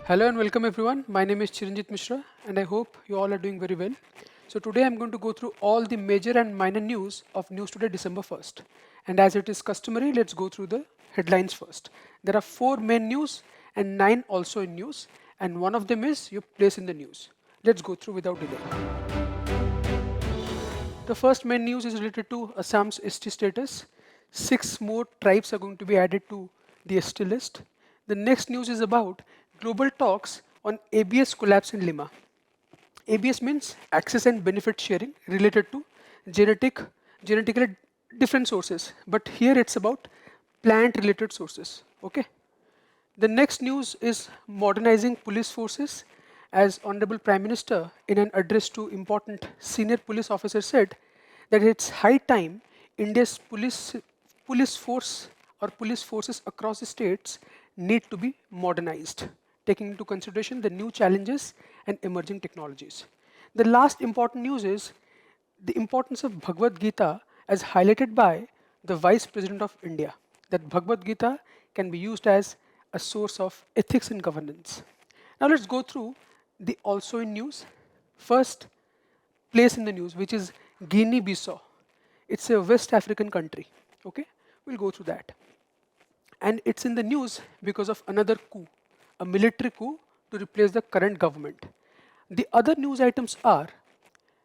Hello and welcome everyone. My name is Chiranjit Mishra and I hope you all are doing very well. So today I'm going to go through all the major and minor news of News Today December 1st. And as it is customary, let's go through the headlines first. There are 4 main news and 9 also in news, and one of them is your place in the news. Let's go through without delay. The first main news is related to Assam's ST status. 6 more tribes are going to be added to the ST list. The next news is about global talks on ABS collapse in Lima. ABS means access and benefit sharing related to genetically different sources, but here it's about plant related sources. Okay. The next news is modernizing police forces. As Honorable Prime Minister, in an address to important senior police officers, said that it's high time India's police force or police forces across the states need to be modernized, taking into consideration the new challenges and emerging technologies. The last important news is the importance of Bhagavad Gita as highlighted by the Vice President of India, that Bhagavad Gita can be used as a source of ethics and governance. Now let's go through the also in news. First place in the news, which is Guinea-Bissau. It's a West African country. Okay, we'll go through that. And it's in the news because of another coup, a military coup to replace the current government. The other news items are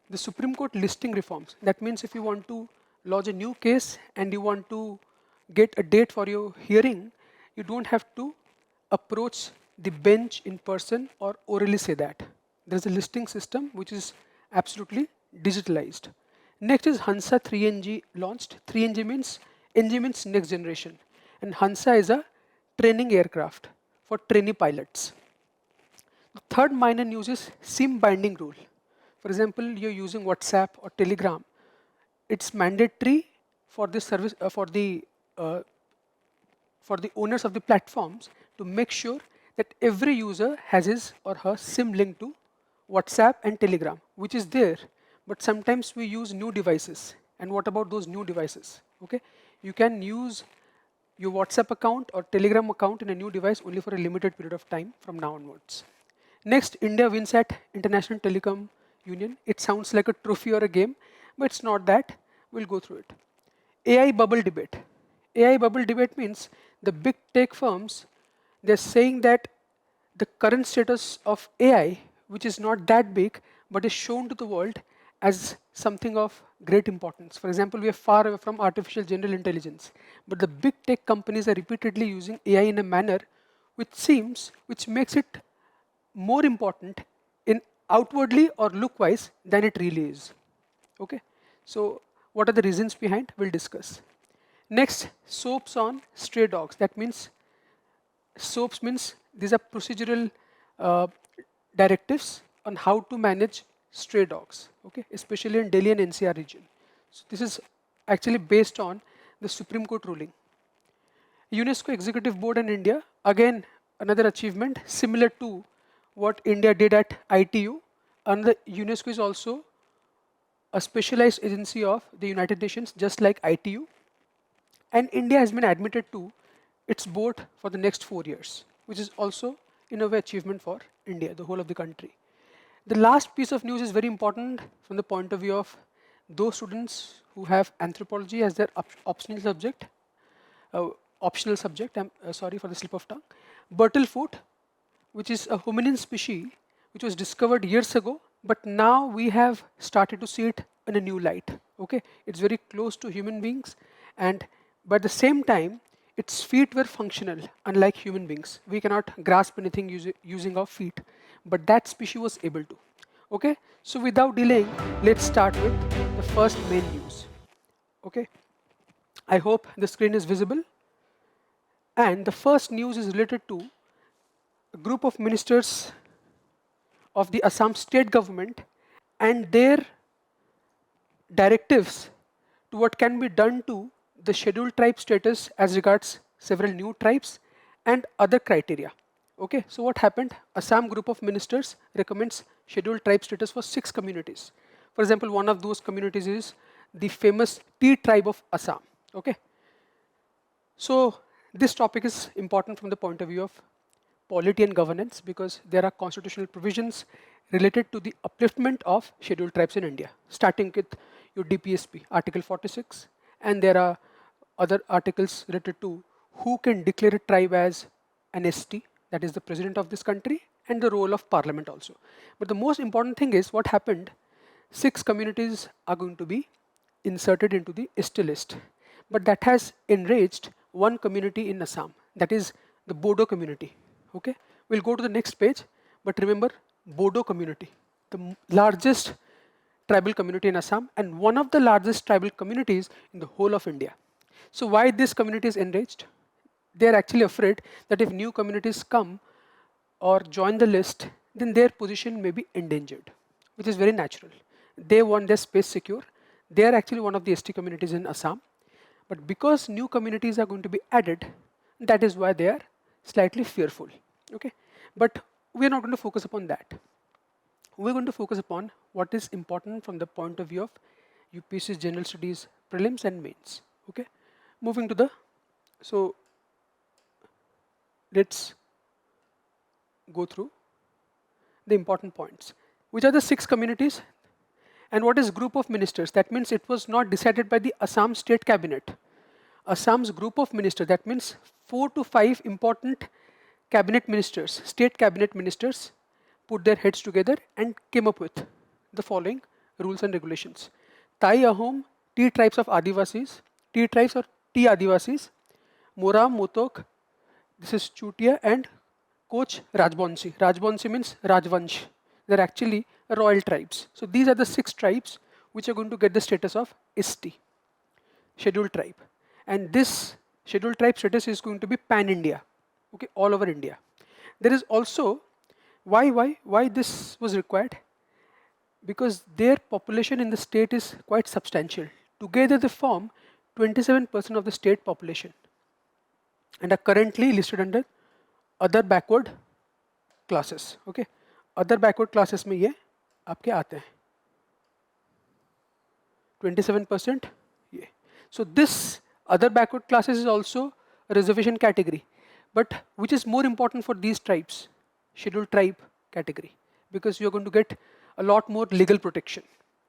the Supreme Court listing reforms. That means if you want to lodge a new case and you want to get a date for your hearing, you don't have to approach the bench in person or orally say that. There's a listing system which is absolutely digitalized. Next is Hansa 3NG launched. 3NG means NG means next generation, and Hansa is a training aircraft for trainee pilots. The third minor news is SIM binding rule. For example, you're using WhatsApp or Telegram. It's mandatory for this service for the owners of the platforms to make sure that every user has his or her SIM linked to WhatsApp and Telegram, which is there. But sometimes we use new devices. And what about those new devices? Okay, you can use your WhatsApp account or Telegram account in a new device only for a limited period of time from now onwards. Next, India wins at International Telecom Union. It sounds like a trophy or a game, but it's not that. We'll go through it. AI bubble debate. AI bubble debate means the big tech firms, they're saying that the current status of AI, which is not that big, but is shown to the world as something of great importance. For example, we are far away from artificial general intelligence, but the big tech companies are repeatedly using AI in a manner which makes it more important in outwardly or look-wise than it really is. Okay, so what are the reasons behind? We'll discuss. Next, soaps on stray dogs. That means SOAPs means these are procedural uh, directives on how to manage stray dogs, okay, especially in Delhi and NCR region. So this is actually based on the Supreme Court ruling. UNESCO Executive Board in India, again another achievement similar to what India did at ITU. And the UNESCO is also a specialized agency of the United Nations, just like ITU. And India has been admitted to its board for the next 4 years, which is also in a way achievement for India, the whole of the country. The last piece of news is very important from the point of view of those students who have anthropology as their optional subject. I'm sorry for the slip of tongue. Bertlefoot, which is a hominin species which was discovered years ago, but now we have started to see it in a new light. Okay, it's very close to human beings, and but at the same time, its feet were functional, unlike human beings. We cannot grasp anything using our feet, but that species was able to. Okay, so without delaying, let's start with the first main news. Okay, I hope the screen is visible. And the first news is related to a group of ministers of the Assam state government and their directives to what can be done to the scheduled tribe status as regards several new tribes and other criteria. Okay, so what happened? Assam group of ministers recommends scheduled tribe status for 6 communities. For example, one of those communities is the famous T tribe of Assam. Okay, so this topic is important from the point of view of polity and governance, because there are constitutional provisions related to the upliftment of scheduled tribes in India, starting with your DPSP, Article 46, and there are other articles related to who can declare a tribe as an ST, that is the president of this country, and the role of parliament also. But the most important thing is what happened. 6 communities are going to be inserted into the ST list. But that has enraged one community in Assam, that is the Bodo community. Okay, we'll go to the next page, but remember Bodo community, the largest tribal community in Assam and one of the largest tribal communities in the whole of India. So why this community is enraged? They are actually afraid that if new communities come or join the list, then their position may be endangered, which is very natural. They want their space secure. They are actually one of the ST communities in Assam. But because new communities are going to be added, that is why they are slightly fearful. Okay? But we are not going to focus upon that. We're going to focus upon what is important from the point of view of UPSC's General Studies prelims and mains. Okay? Moving to the, so let's go through the important points. Which are the 6 communities? And what is group of ministers? That means it was not decided by the Assam State Cabinet. Assam's group of ministers, that means 4 to 5 important cabinet ministers, state cabinet ministers, put their heads together and came up with the following rules and regulations. Tai Ahom, T tribes of Adivasis, T tribes or T Adivasis, Moram, Motok, this is Chutia, and Koch Rajbansi. Rajbansi means Rajvansh. They're actually royal tribes. So these are the 6 tribes which are going to get the status of ST, scheduled tribe. And this scheduled tribe status is going to be pan-India, okay, all over India. There is also, why this was required? Because their population in the state is quite substantial. Together they form 27% of the state population and are currently listed under other backward classes. Okay, other backward classes में ये आपके आते हैं 27% ये. So this other backward classes is also a reservation category, but which is more important for these tribes? Scheduled tribe category, because you are going to get a lot more legal protection.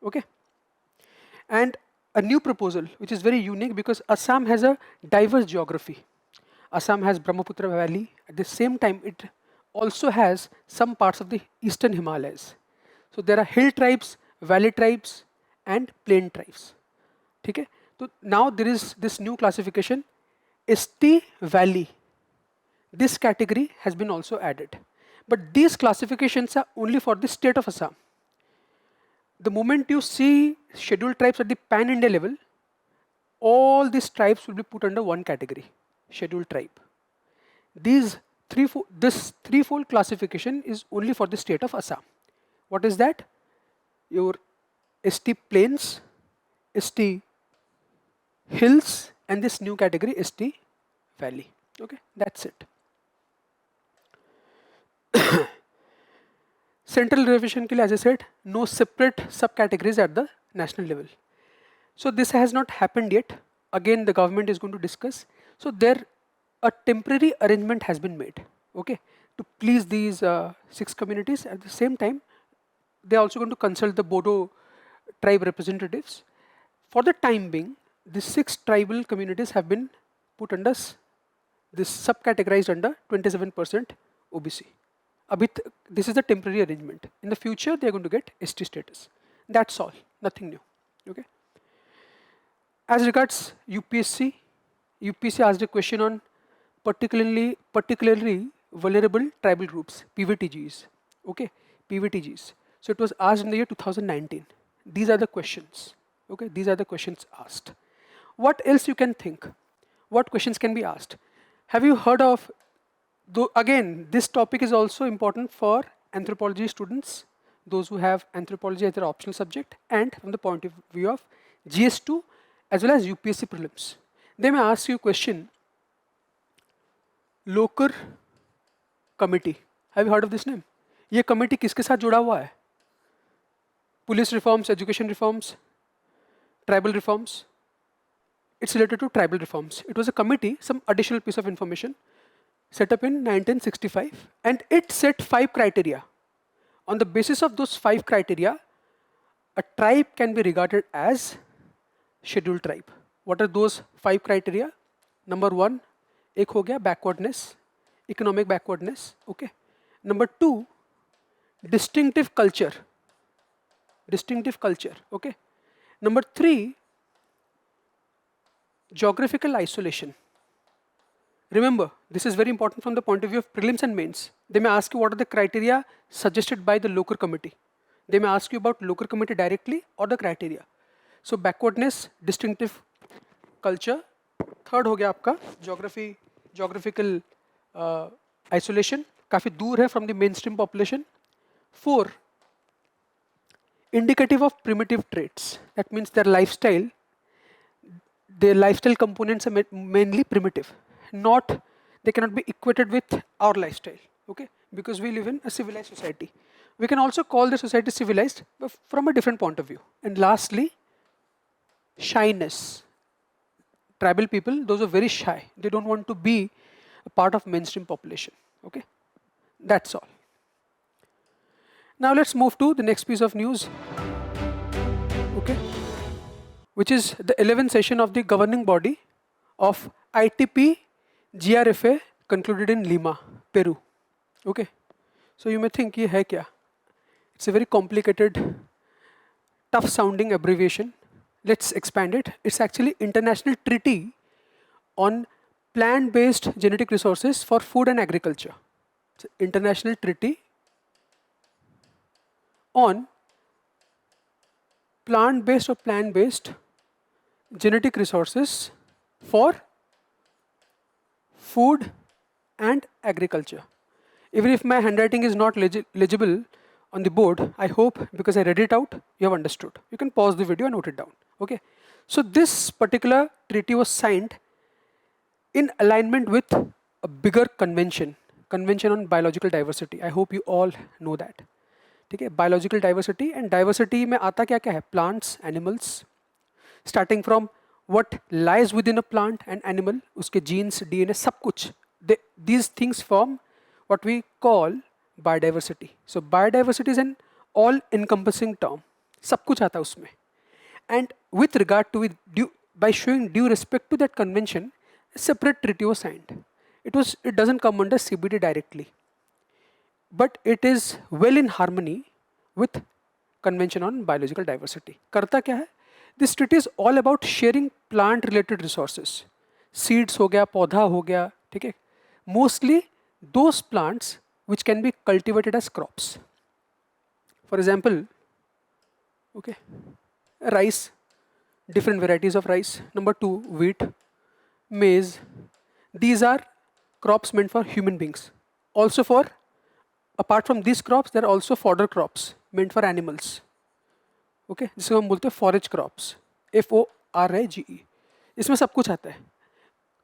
Okay, and a new proposal which is very unique because Assam has a diverse geography. Assam has Brahmaputra Valley. At the same time, it also has some parts of the eastern Himalayas. So there are hill tribes, valley tribes, and plain tribes. Okay? So now there is this new classification, ST Valley. This category has been also added. But these classifications are only for the state of Assam. The moment you see scheduled tribes at the pan-India level, all these tribes will be put under one category, scheduled tribe. This threefold classification is only for the state of Assam. What is that? Your ST plains, ST hills, and this new category ST valley. Okay, that's it. Central reservation ke liye, as I said, no separate subcategories at the national level. So this has not happened yet. Again, the government is going to discuss. So there, a temporary arrangement has been made, okay, to please these 6 communities. At the same time, they are also going to consult the Bodo tribe representatives. For the time being, the 6 tribal communities have been put under this subcategorized under 27% OBC. This is a temporary arrangement. In the future, they are going to get ST status. That's all, nothing new. Okay. As regards UPSC asked a question on particularly vulnerable tribal groups, PVTGs. Okay, PVTGs. So it was asked in the year 2019. These are the questions. Okay, these are the questions asked. What else you can think? What questions can be asked? Have you heard of? Again, this topic is also important for anthropology students, those who have anthropology as their optional subject, and from the point of view of GS2 as well as UPSC prelims. They may ask you a question, Lokar Committee. Have you heard of this name? ये committee किसके साथ जुड़ा हुआ है? Police reforms, education reforms, tribal reforms. It's related to tribal reforms. It was a committee, some additional piece of information. set up in 1965, and it set 5 criteria. On the basis of those 5 criteria, a tribe can be regarded as scheduled tribe. What are those 5 criteria? Number one, एक हो गया backwardness, economic backwardness. Okay. Number two, distinctive culture. Distinctive culture. Okay. Number three, geographical isolation. Remember, this is very important from the point of view of prelims and mains. They may ask you what are the criteria suggested by the Lokur committee. They may ask you about Lokur committee directly or the criteria. So backwardness, distinctive culture. Third हो गया आपका geographical isolation, काफी दूर है from the mainstream population. 4, indicative of primitive traits. That means their lifestyle components are mainly primitive. They cannot be equated with our lifestyle, okay? Because we live in a civilized society. We can also call the society civilized, but from a different point of view. And lastly, shyness. Tribal people, those are very shy. They don't want to be a part of mainstream population, okay? That's all. Now let's move to the next piece of news, okay? Which is the 11th session of the governing body of ITP GRFA concluded in Lima, Peru. Okay. So you may think ये है क्या? It's a very complicated, tough sounding abbreviation. Let's expand it. It's actually International Treaty on Plant-Based Genetic Resources for Food and Agriculture. It's International Treaty on plant-based genetic resources for food and agriculture. Even if my handwriting is not legible on the board, I hope because I read it out, you have understood. You can pause the video and note it down. Okay. So this particular treaty was signed in alignment with a bigger convention on biological diversity. I hope you all know that. ठीक है, biological diversity, and diversity में आता क्या क्या है? Plants, animals, starting from what lies within a plant and animal, उसके genes, DNA, सब कुछ. These things form what we call biodiversity. So biodiversity is an all-encompassing term. सब कुछ आता है उसमें. And with regard to it, by showing due respect to that convention, a separate treaty was signed. It doesn't come under CBD directly, but it is well in harmony with Convention on Biological Diversity. करता क्या है? This treaty is all about sharing plant-related resources. Seeds हो गया, पौधा हो गया, ठीक है? Mostly those plants which can be cultivated as crops. For example, okay, rice, different varieties of rice. Number 2, wheat, maize. These are crops meant for human beings. Also apart from these crops, there are also fodder crops meant for animals. Okay, जिसको हम बोलते हैं forage crops. FORAGE. इसमें सब कुछ आता है.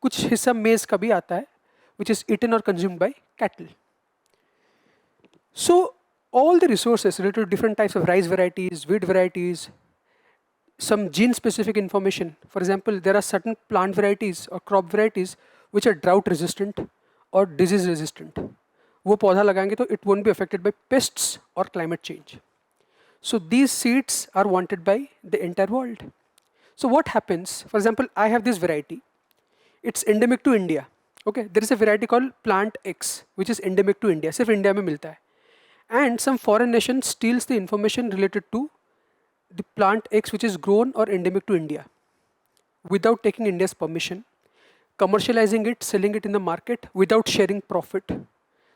कुछ हिस्सा मेज का भी आता है, which is eaten or consumed by cattle. So all the resources related to different types of rice varieties, wheat varieties, some gene-specific information. For example, there are certain plant varieties or crop varieties which are drought-resistant or disease-resistant. वो पौधा लगाएंगे तो it won't be affected by pests or climate change. So these seeds are wanted by the entire world. So what happens? For example, I have this variety. It's endemic to India. Okay, there is a variety called plant X, which is endemic to India. सिर्फ India में मिलता है. And some foreign nation steals the information related to the plant X which is grown or endemic to India without taking India's permission, commercializing it, selling it in the market without sharing profit.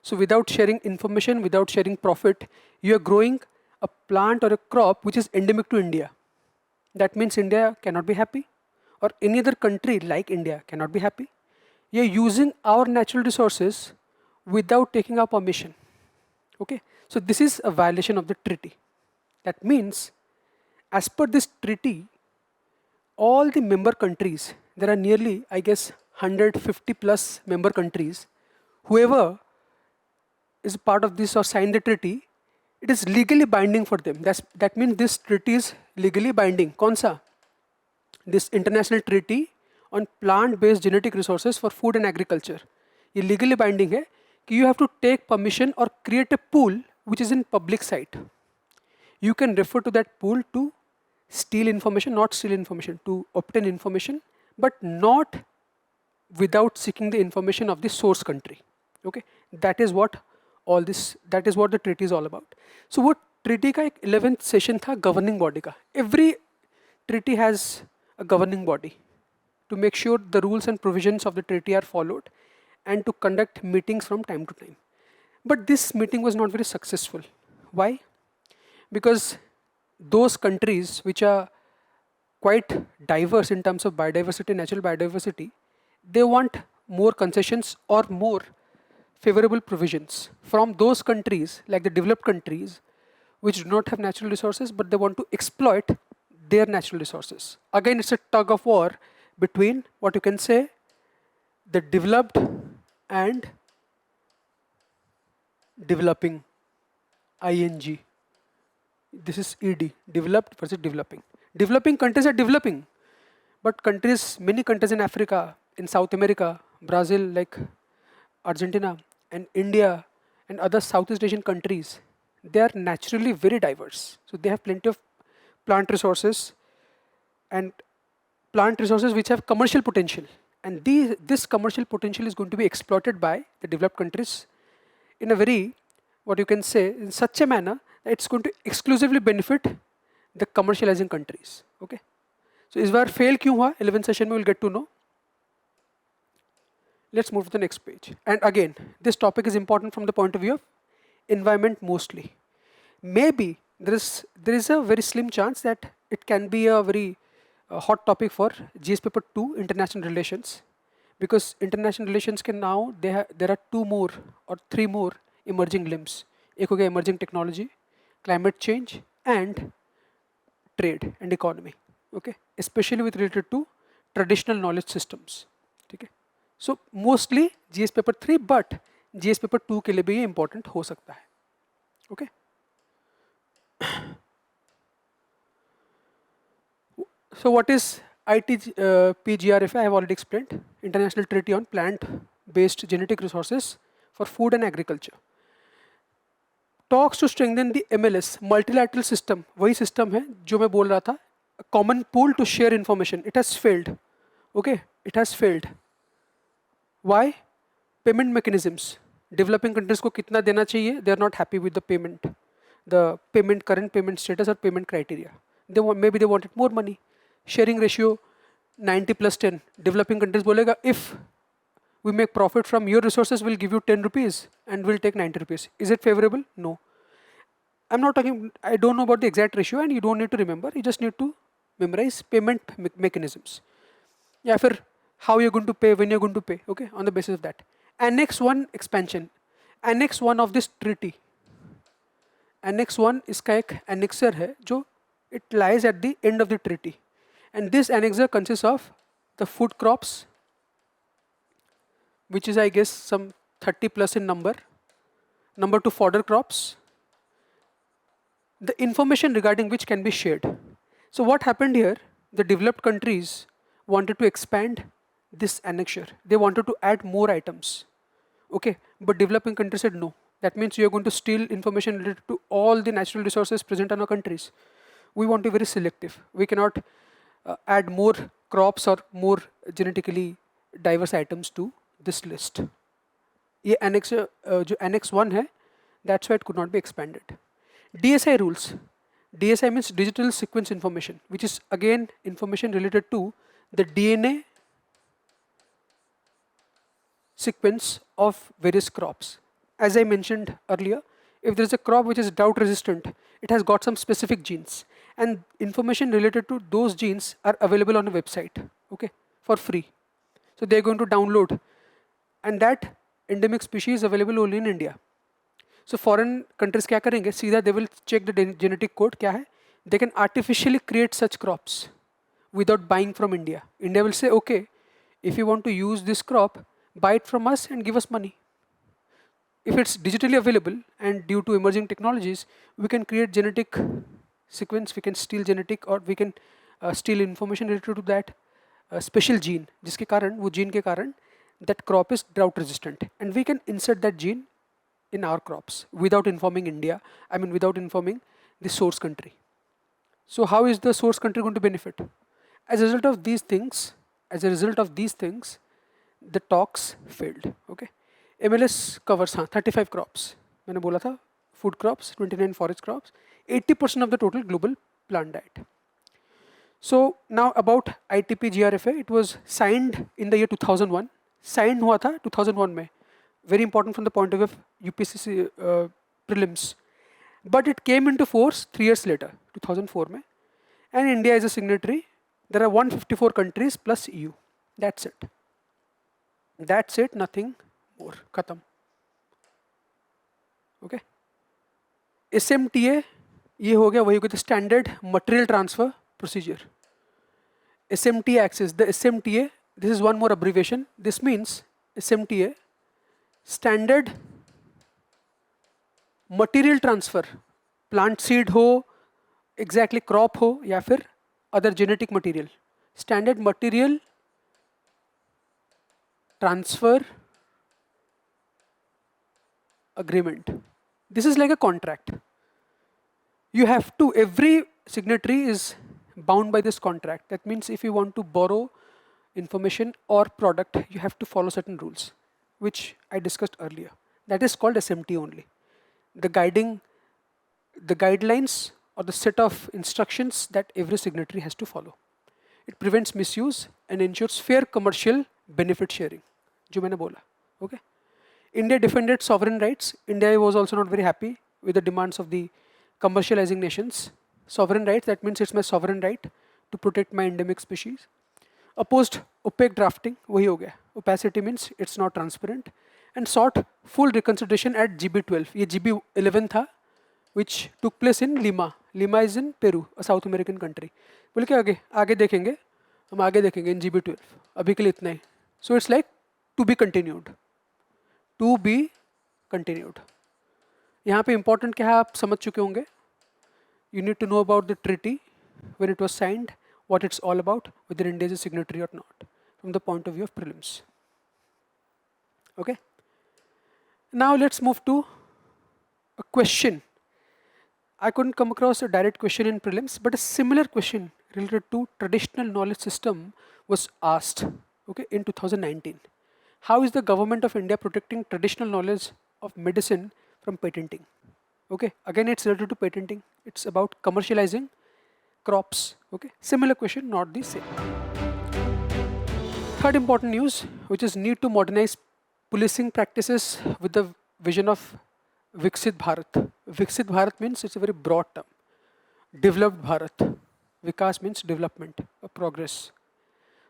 So without sharing information, without sharing profit, you are growing a plant or a crop which is endemic to India. That means India cannot be happy, or any other country like India cannot be happy. You are using our natural resources without taking our permission. Okay, so this is a violation of the treaty. That means, as per this treaty, all the member countries, there are nearly, I guess, 150 plus member countries, whoever is a part of this or signed the treaty, it is legally binding for them. That means this treaty is legally binding. कौन सा? This international treaty on plant-based genetic resources for food and agriculture. ये legally binding है कि you have to take permission और create a pool which is in public site. You can refer to that pool to steal information, not steal information, to obtain information, but not without seeking the information of the source country. Okay, that is what all this, that is what the treaty is all about. So what treaty का एक 11th session था governing body का. Every treaty has a governing body to make sure the rules and provisions of the treaty are followed and to conduct meetings from time to time. But this meeting was not very successful. Why? Because those countries which are quite diverse in terms of biodiversity, natural biodiversity, they want more concessions or more favorable provisions from those countries, like the developed countries, which do not have natural resources, but they want to exploit their natural resources. Again, it's a tug of war between what you can say the developed and developing, ing. This is ED, developed versus developing. Developing countries are developing, but countries, many countries in Africa, in South America, Brazil, like Argentina, and India, and other Southeast Asian countries, they are naturally very diverse. So they have plenty of plant resources and plant resources which have commercial potential. And this commercial potential is going to be exploited by the developed countries in a very, what you can say, in such a manner that it's going to exclusively benefit the commercializing countries. Okay. So इस बार fail क्यों हुआ? 11th session में we'll get to know. Let's move to the next page. And again, this topic is important from the point of view of environment mostly. Maybe there is a very slim chance that it can be a very hot topic for GS paper 2 international relations, because international relations can now there are two more or three more emerging limbs. एक हो गया emerging technology, climate change, and trade and economy. Okay, especially with related to traditional knowledge systems. ठीक है. So mostly GS paper 3, but GS paper 2 के लिए भी ये important हो सकता है. Okay. So what is ITPGRFA? I have already explained. International Treaty on Plant-Based Genetic Resources for Food and Agriculture. Talks to strengthen the MLS, multilateral system. वही system है जो मैं बोल रहा था. A common pool to share information. It has failed. Okay, it has failed. Why? Payment mechanisms. Developing countries को कितना देना चाहिए? They are not happy with the payment, current payment status or payment criteria. Maybe they wanted more money. Sharing ratio 90 plus 10. Developing countries बोलेगा, if we make profit from your resources, we'll give you 10 rupees and we'll take 90 rupees. Is it favorable? No. I'm not talking, I don't know about the exact ratio and you don't need to remember. You just need to memorize payment mechanisms. Yeah, for how you're going to pay, when you're going to pay, okay, on the basis of that. Annex 1 expansion. Annex 1 of this treaty. Annex 1 इसका एक annexure है जो it lies at the end of the treaty. And this annexure consists of the food crops, which is I guess some 30 plus in number. Number 2, fodder crops. The information regarding which can be shared. So what happened here? The developed countries wanted to expand this annexure. They wanted to add more items. Okay, but developing countries said no. That means you are going to steal information related to all the natural resources present in our countries. We want to be very selective. We cannot add more crops or more genetically diverse items to this list. ये annex जो annex 1 है, that's why it could not be expanded. DSI rules. DSI means digital sequence information, which is again information related to the DNA sequence of various crops. As I mentioned earlier, if there is a crop which is drought resistant, it has got some specific genes, and information related to those genes are available on a website, okay, for free. So they're going to download, and that endemic species is available only in India. So foreign countries क्या करेंगे? सीधा they will check the genetic code क्या है? They can artificially create such crops without buying from India. India will say, okay, if you want to use this crop, buy it from us and give us money. If it's digitally available and due to emerging technologies, we can create genetic sequence, we can steal genetic, or we can steal information related to that special gene, जिसके कारण वो gene के कारण that crop is drought resistant, and we can insert that gene in our crops without informing India, I mean without informing the source country. So how is the source country going to benefit? As a result of these things, the talks failed. Okay, MLS covers 35 crops. मैंने बोला था food crops, 29 forest crops, 80% of the total global plant diet. So now about ITP GRFA, it was signed in the year 2001. Signed हुआ था 2001 में. Very important from the point of view of UPSC prelims. But it came into force 3 years later, 2004 में. And India is a signatory. There are 154 countries plus EU. That's it. That's it, nothing more. Khatam. Okay. SMTA, ये हो गया, वही हो गया, the standard material transfer procedure. SMTA axis, the SMTA, this is one more abbreviation. This means SMTA, standard material transfer. Plant seed हो, exactly crop हो, या फिर other genetic material. Standard material transfer agreement. This is like a contract. You have to, every signatory is bound by this contract. That means if you want to borrow information or product, you have to follow certain rules, which I discussed earlier. That is called SMT only. The guidelines or the set of instructions that every signatory has to follow. It prevents misuse and ensures fair commercial benefit sharing. जो मैंने बोला, okay? India defended sovereign rights. India was also not very happy with the demands of the commercializing nations. Sovereign rights, that means it's my sovereign right to protect my endemic species. Opposed opaque drafting, वही हो गया. Opacity means it's not transparent. And sought full reconsideration at GB12. ये GB11 था, which took place in Lima. Lima is in Peru, a South American country. बोले कि आगे देखेंगे, हम आगे देखेंगे in GB12. अभी के लिए इतना ही. So it's like to be continued. To be continued. यहाँ पे important क्या है आप समझ चुके होंगे. You need to know about the treaty, when it was signed, what it's all about, whether India is a signatory or not, from the point of view of prelims. Okay. Now let's move to a question. I couldn't come across a direct question in prelims, but a similar question related to traditional knowledge system was asked, okay, in 2019. How is the government of India protecting traditional knowledge of medicine from patenting? Okay, again it's related to patenting. It's about commercializing crops. Okay, similar question, not the same. Third important news, which is need to modernize policing practices with the vision of Viksit Bharat. Viksit Bharat means it's a very broad term. Developed Bharat. Vikas means development, progress.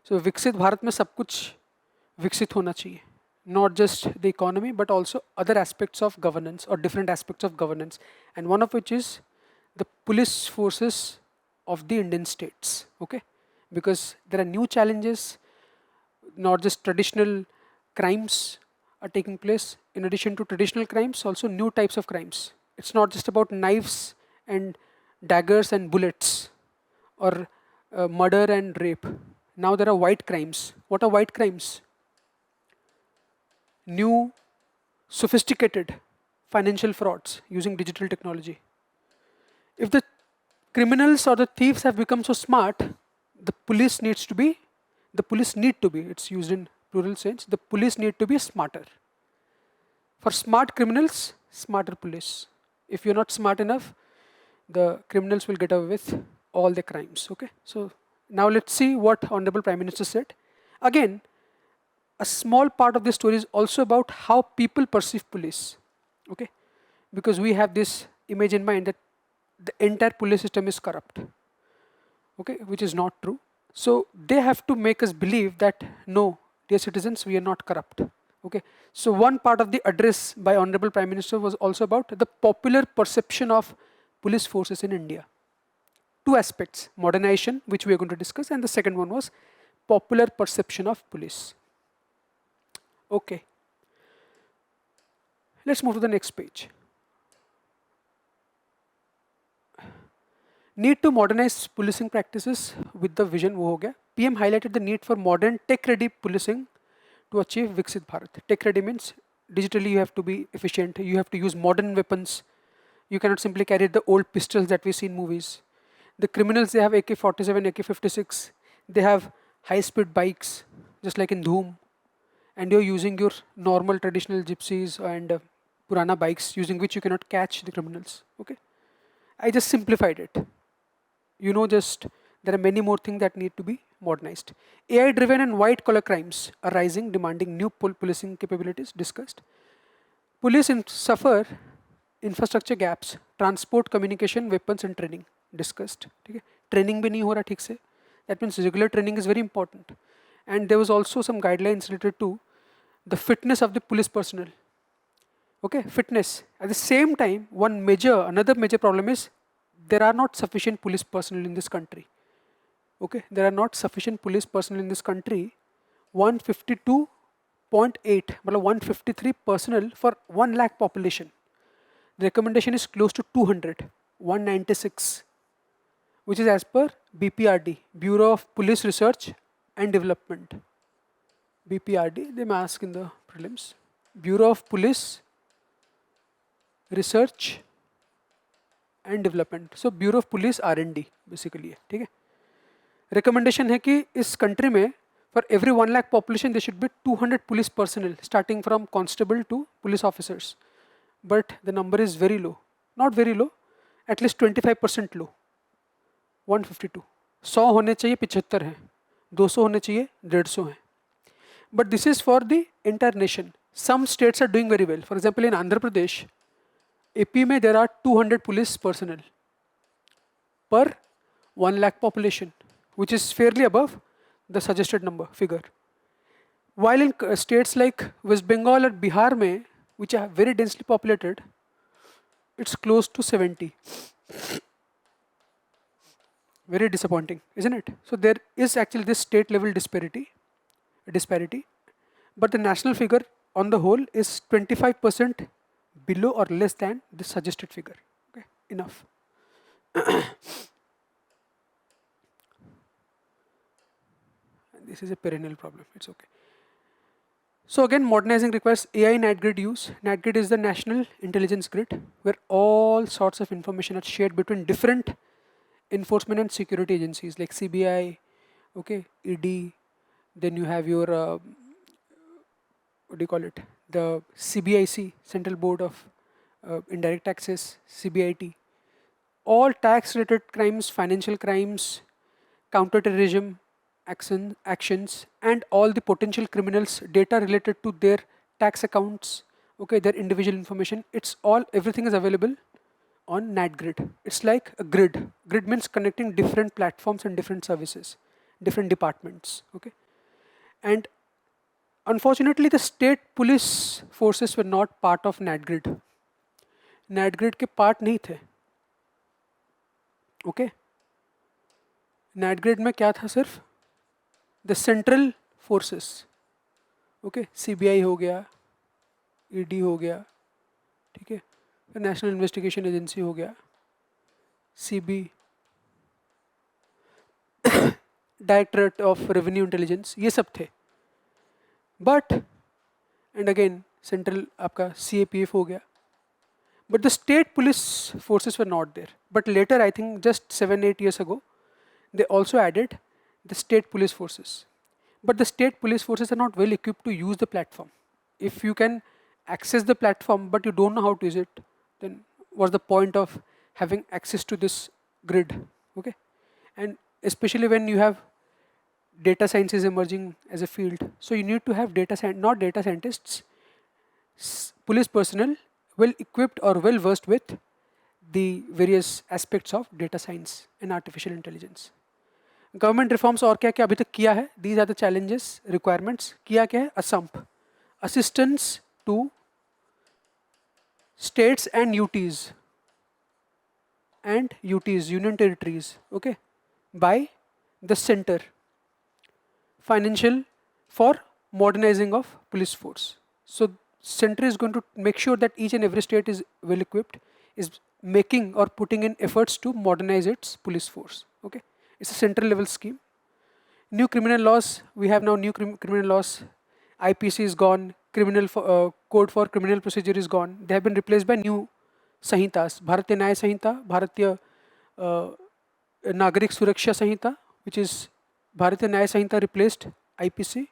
So Viksit Bharat में सब कुछ विकसित होना चाहिए. Not just the economy, but also other aspects of governance or different aspects of governance. And one of which is the police forces of the Indian states. Okay, because there are new challenges. Not just traditional crimes are taking place. In addition to traditional crimes, also new types of crimes. It's not just about knives and daggers and bullets or murder and rape. Now there are white crimes. What are white crimes? New, sophisticated financial frauds using digital technology. If the criminals or the thieves have become so smart, the police need to be, it's used in plural sense, the police need to be smarter. For smart criminals, smarter police. If you're not smart enough, the criminals will get away with all the crimes. Okay. So now let's see what Honorable Prime Minister said. Again, a small part of this story is also about how people perceive police. Okay. Because we have this image in mind that the entire police system is corrupt. Okay, which is not true. So they have to make us believe that no, dear citizens, we are not corrupt. Okay. So one part of the address by Honorable Prime Minister was also about the popular perception of police forces in India. Two aspects, modernization, which we are going to discuss, and the second one was popular perception of police. Okay. Let's move to the next page. Need to modernize policing practices with the vision वो हो गया. PM highlighted the need for modern tech-ready policing to achieve Viksit Bharat. Tech ready means digitally you have to be efficient. You have to use modern weapons. You cannot simply carry the old pistols that we see in movies. The criminals, they have AK-47, AK-56. They have high-speed bikes, just like in Dhoom. And you're using your normal traditional gypsies and Purana bikes, using which you cannot catch the criminals. Okay, I just simplified it. Just there are many more things that need to be modernized. AI-driven and white-collar crimes are rising, demanding new policing capabilities. Discussed. Police suffer infrastructure gaps, transport, communication, weapons and training. Discussed. ठीक है? Training भी नहीं हो रहा ठीक से. That means regular training is very important. And there was also some guidelines related to the fitness of the police personnel. Okay, fitness. At the same time, another major problem is there are not sufficient police personnel in this country. Okay, there are not sufficient police personnel in this country. 152.8, 153 personnel for 1 lakh population. The recommendation is close to 200, 196, which is as per BPRD, Bureau of Police Research and Development. BPRD, they may ask in the prelims. Bureau of Police Research and Development. So Bureau of Police R&D basically है, ठीक है? Recommendation है कि इस country में for every 1 lakh population there should be 200 police personnel starting from constable to police officers. But the number is very low. Not very low, at least 25% low. 152. 100 होने चाहिए 75 हैं, 200 होने चाहिए 150 हैं. But this is for the entire nation. Some states are doing very well. For example, in Andhra Pradesh, AP में there are 200 police personnel per 1 lakh population, which is fairly above the suggested figure. While in states like West Bengal or Bihar में, which are very densely populated, it's close to 70. Very disappointing, isn't it? So there is actually this state level disparity, but the national figure on the whole is 25% below or less than the suggested figure. Okay, enough. This is a perennial problem, it's okay. So again, modernizing requires AI NAT-grid use. NAT-grid is the National Intelligence Grid, where all sorts of information are shared between different enforcement and security agencies like CBI, okay, ED, then you have your, what do you call it, the CBIC, Central Board of Indirect Taxes, CBIT. All tax-related crimes, financial crimes, counter-terrorism actions, and all the potential criminals' data related to their tax accounts, okay, their individual information, everything is available on NAT-grid. It's like a grid. Grid means connecting different platforms and different services, different departments, okay. And unfortunately, the state police forces were not part of NAT-grid. NAT-grid के part नहीं थे, okay. NAT-grid में क्या था सिर्फ the central forces, okay, CBI हो गया, ED हो गया, ठीक है, नेशनल इन्वेस्टिगेशन एजेंसी हो गया, CB, directorate of revenue intelligence, ये सब थे. बट एंड अगेन सेंट्रल आपका CAPF हो गया. But the state police forces were not there. But later, I think just 7-8 years ago, they also added the state police forces. But the state police forces are not well equipped to use the platform. If you can access the platform but you don't know how to use it, then what's the point of having access to this grid? Okay, and especially when you have data science is emerging as a field, so you need to have not data scientists, police personnel well equipped or well versed with the various aspects of data science and artificial intelligence. Government reforms और क्या क्या अभी तक किया है? These are the challenges, requirements. किया क्या है? ASAMP, assistance to states and UTs union territories, okay, by the center. Financial for modernizing of police force. So center is going to make sure that each and every state is well equipped, is making or putting in efforts to modernize its police force. Okay, it's a central level scheme. New criminal laws. We have now new criminal laws IPC is gone, code for criminal procedure is gone. They have been replaced by new Sahitas, Bharatiya Nyaya Samhita, Bharatiya uh, Nagarik Suraksha Samhita, which is Bharatiya Nyaya Samhita replaced IPC,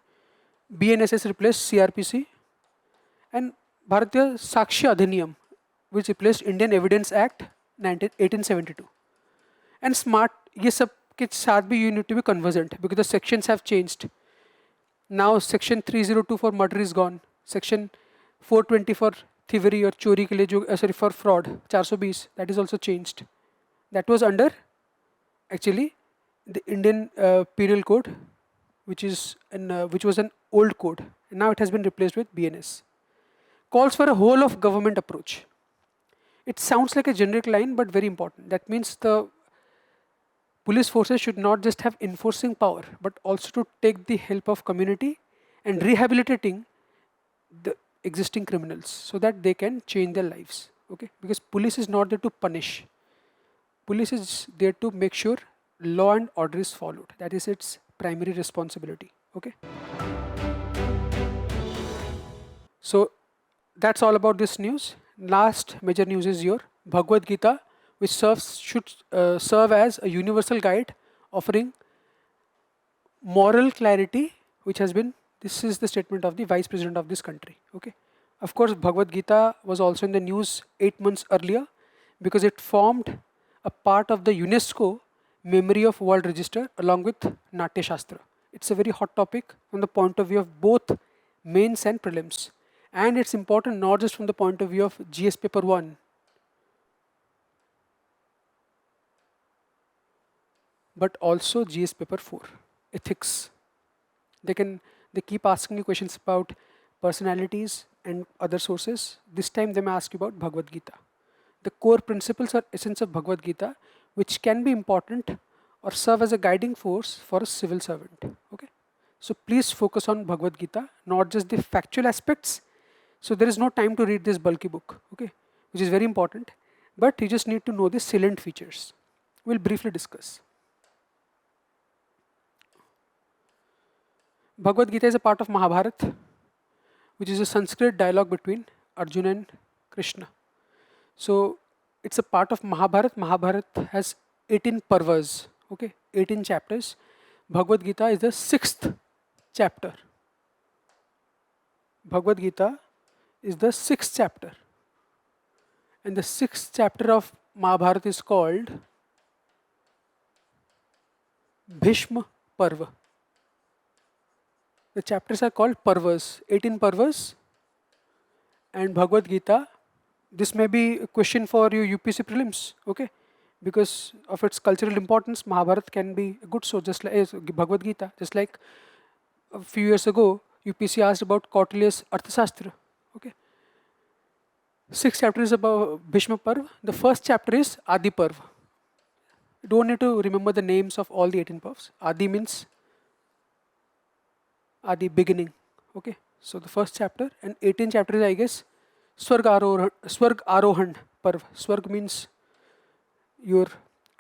BNSS replaced CRPC, and Bharatiya Sakshi Adhiniyam, which replaced Indian Evidence Act 1872. And smart, ये सब के साथ भी you need to be conversant because the sections have changed. Now section 302 for murder is gone. Section 420 for thievery or चोरी के लिए जो sorry for fraud 420 that is also changed. That was under actually the Indian Penal Code, which was an old code. And now it has been replaced with BNS. Calls for a whole of government approach. It sounds like a generic line, but very important. That means the police forces should not just have enforcing power, but also to take the help of community and rehabilitating the existing criminals so that they can change their lives. Okay, because police is not there to punish. Police is there to make sure law and order is followed. That is its primary responsibility. Okay. So that's all about this news. Last major news is your Bhagavad Gita, which should serve as a universal guide offering moral clarity, which has been, this is the statement of the Vice President of this country. Okay. Of course, Bhagavad Gita was also in the news 8 months earlier because it formed a part of the UNESCO Memory of World Register along with Natya Shastra. It's a very hot topic from the point of view of both mains and prelims. And it's important not just from the point of view of GS paper 1, but also GS paper 4, ethics. They keep asking you questions about personalities and other sources. This time they may ask you about Bhagavad Gita. The core principles or essence of Bhagavad Gita, which can be important or serve as a guiding force for a civil servant. Okay. So please focus on Bhagavad Gita, not just the factual aspects. So there is no time to read this bulky book, okay, which is very important, but you just need to know the salient features. We'll briefly discuss. Bhagavad Gita is a part of Mahabharata, which is a Sanskrit dialogue between Arjuna and Krishna. So it's a part of Mahabharata. Mahabharata has 18 parvas, okay, 18 chapters. Bhagavad Gita is the 6th chapter. Bhagavad Gita is the 6th chapter. And the 6th chapter of Mahabharata is called Bhishma Parva. The chapters are called Parvas, 18 Parvas. And Bhagavad Gita, this may be a question for you UPC prelims, okay? Because of its cultural importance, Mahabharata can be a good source, just like Bhagavad Gita. Just like a few years ago, UPC asked about Kautilya's Arthashastra, okay? 6th chapter is about Bhishma Parva. The first chapter is Adi Parva. You don't need to remember the names of all the 18 Parvas. Adi means Adi, beginning. Okay. So the first chapter and 18 chapters, I guess, Swarg Arohan Parva. Swarg means your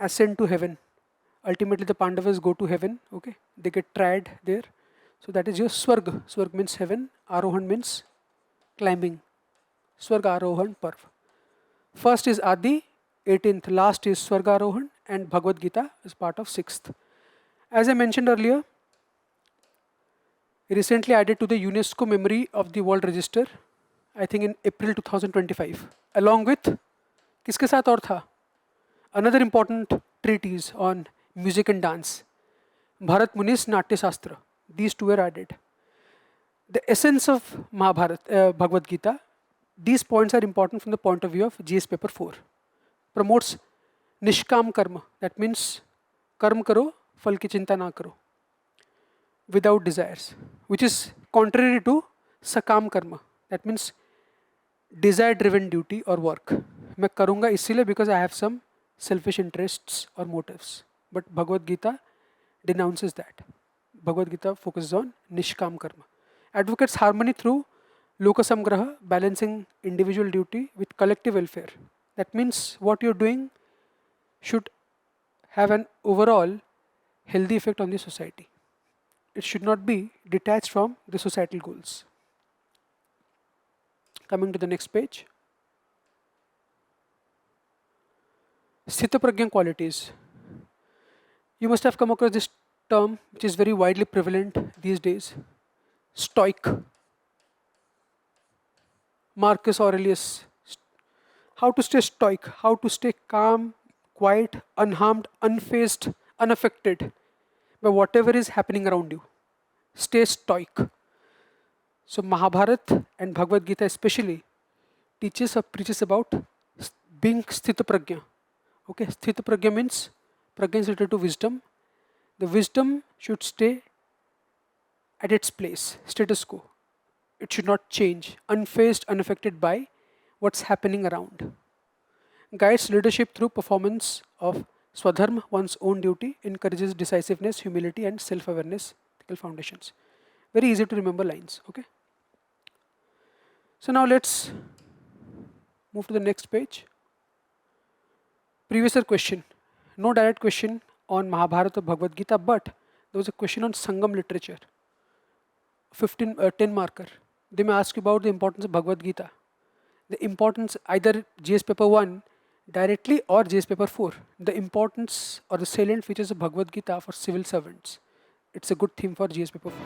ascent to heaven. Ultimately, the Pandavas go to heaven. Okay. They get tried there. So that is your Swarg. Swarg means heaven. Arohan means climbing. Swargarohan Parv. First is Adi, 18th, last is Swargarohan, and Bhagavad Gita is part of 6th. As I mentioned earlier, recently added to the UNESCO Memory of the World Register, I think in April 2025, along with, किसके साथ और था? Another important treatise on music and dance, Bharat Muni's Natya Shastra. These two were added. The essence of Bhagavad Gita, these points are important from the point of view of GS paper 4. Promotes Nishkam Karma. That means Karm karo, phal ki chinta na karo. Without desires. Which is contrary to Sakam Karma. That means desire driven duty or work. मैं करूँगा इसीलिए because I have some selfish interests or motives. But Bhagavad Gita denounces that. Bhagavad Gita focuses on Nishkam Karma. Advocates harmony through Lokasamgraha, balancing individual duty with collective welfare. That means what you're doing should have an overall healthy effect on the society. it should not be detached from the societal goals. Coming to the next page. Sthitapragya qualities. You must have come across this term which is very widely prevalent these days. Stoic. Marcus Aurelius. How to stay stoic, how to stay calm, quiet, unharmed, unfazed, unaffected by whatever is happening around you. Stay stoic. So Mahabharata and Bhagavad Gita especially teaches or preaches about being sthita pragya. Okay, sthita pragya means pragya is related to wisdom. The wisdom should stay at its place, status quo. It should not change, unfazed, unaffected by what's happening around. Guides leadership through performance of swadharma, one's own duty, encourages decisiveness, humility, and self-awareness, ethical foundations. Very easy to remember lines, okay? So now let's move to the next page. Previous year question. No direct question on Mahabharata or Bhagavad Gita, but there was a question on Sangam literature. 10 marker. They may ask you about the importance of Bhagavad Gita. The importance, either GS paper 1 directly or GS paper 4. The importance or the salient features of Bhagavad Gita for civil servants. It's a good theme for GS paper 4.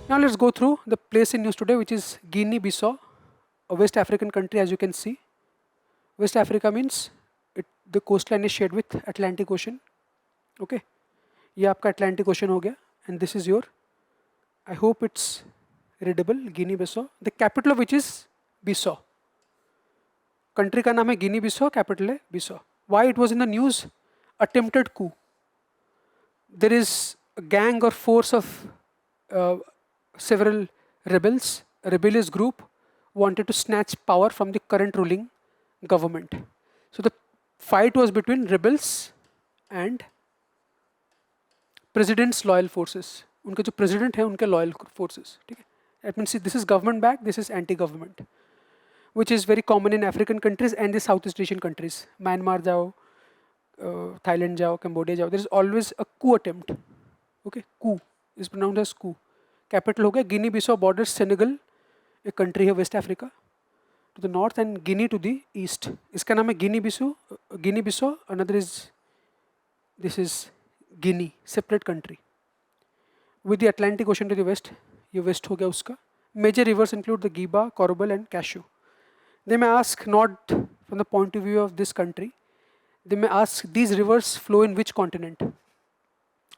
Now let's go through the place in news today, which is Guinea-Bissau, a West African country, as you can see. West Africa means the coastline is shared with Atlantic Ocean. Okay, ये आपका Atlantic Ocean हो गया, and this is your, I hope it's readable, Guinea-Bissau. The capital of which is Bissau. Country का नाम है Guinea-Bissau, capital है Bissau. Why it was in the news? Attempted coup. There is a gang or force of several rebels, a rebellious group wanted to snatch power from the current ruling government. So the fight was between rebels and president's loyal forces. उनके जो president हैं उनके loyal forces. ठीक है? That means this is government backed, this is anti-government, which is very common in African countries and the Southeast Asian countries. Myanmar जाओ, Thailand जाओ, Cambodia जाओ. There is always a coup attempt. Okay, coup is pronounced as coup. Capital हो गया Guinea-Bissau, borders Senegal, a country है West Africa to the north, and Guinea to the east. इसका नाम है Guinea-Bissau. Another is, this is Guinea, separate country. With the Atlantic Ocean to the west, ये west हो गया उसका. Major rivers include the Giba, Korobel, and Cashew. They may ask, not from the point of view of this country, they may ask, these rivers flow in which continent?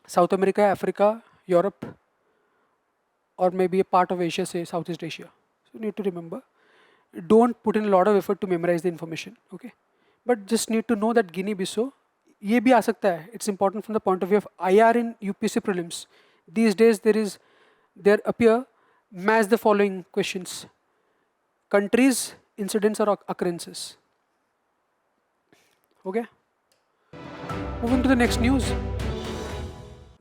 South America, Africa, Europe, or maybe a part of Asia, say Southeast Asia. So you need to remember. Don't put in a lot of effort to memorize the information, okay? But just need to know that Guinea-Bissau, ये भी आ सकता है. It's important from the point of view of IR in UPSC prelims. These days there appear match the following questions: countries, incidents, or occurrences. Okay. Moving to the next news.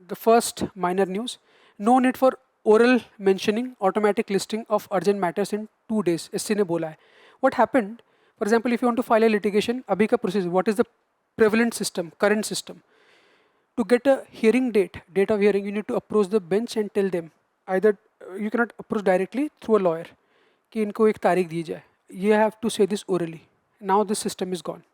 The first minor news: no need for oral mentioning, automatic listing of urgent matters in 2 days. SC ने बोला है. What happened? For example, if you want to file a litigation, अभी का process, what is the prevalent system, current system? To get a hearing date of hearing, you need to approach the bench and tell them. Either you cannot approach directly through a lawyer कि इनको एक तारीख दी जाए. You have to say this orally. Now this system is gone.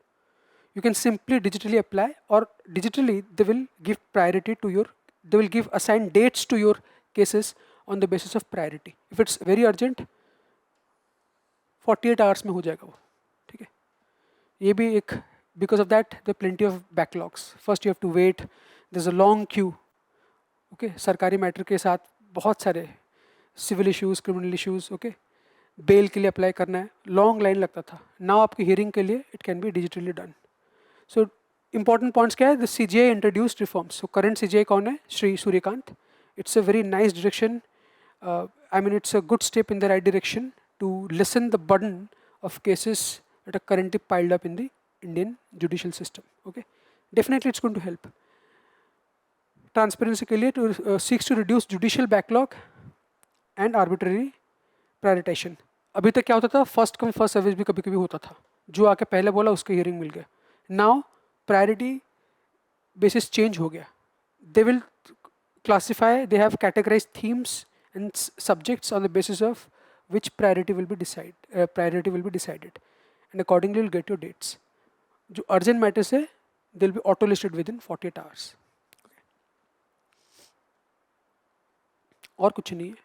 You can simply digitally apply, or digitally they will give priority to your, they will give assigned dates to your cases on the basis of priority. If it's very urgent, 48 hours में हो जाएगा वो. ठीक है? ये भी एक, because of that there are plenty of backlogs. First you have to wait. There's a long queue. Okay, सरकारी मैटर के साथ बहुत सारे civil issues, criminal issues, okay, bail के लिए अप्लाई करना है, लॉन्ग लाइन लगता था. नाउ आपकी हियरिंग के लिए it can be digitally done. So important points क्या है? The CJI introduced reforms. So current CJI कौन है? Shri Suryakant. It's a very nice direction. I mean, it's a good step in the right direction to lessen the burden of cases that are currently piled up in the Indian judicial system. Okay, definitely it's going to help. Transparency के लिए to seeks to reduce judicial backlog and arbitrary prioritization. अभी तक क्या होता था? First come first service भी कभी कभी होता था. जो आके पहले बोला उसके हियरिंग मिल गया. नाउ प्रायोरिटी बेसिस चेंज हो गया. They will classify, they have categorized themes and subjects on the basis of which priority will be decided, and accordingly you'll get your dates. जो urgent matters है, they'll be auto listed within 48 hours. और कुछ नहीं है.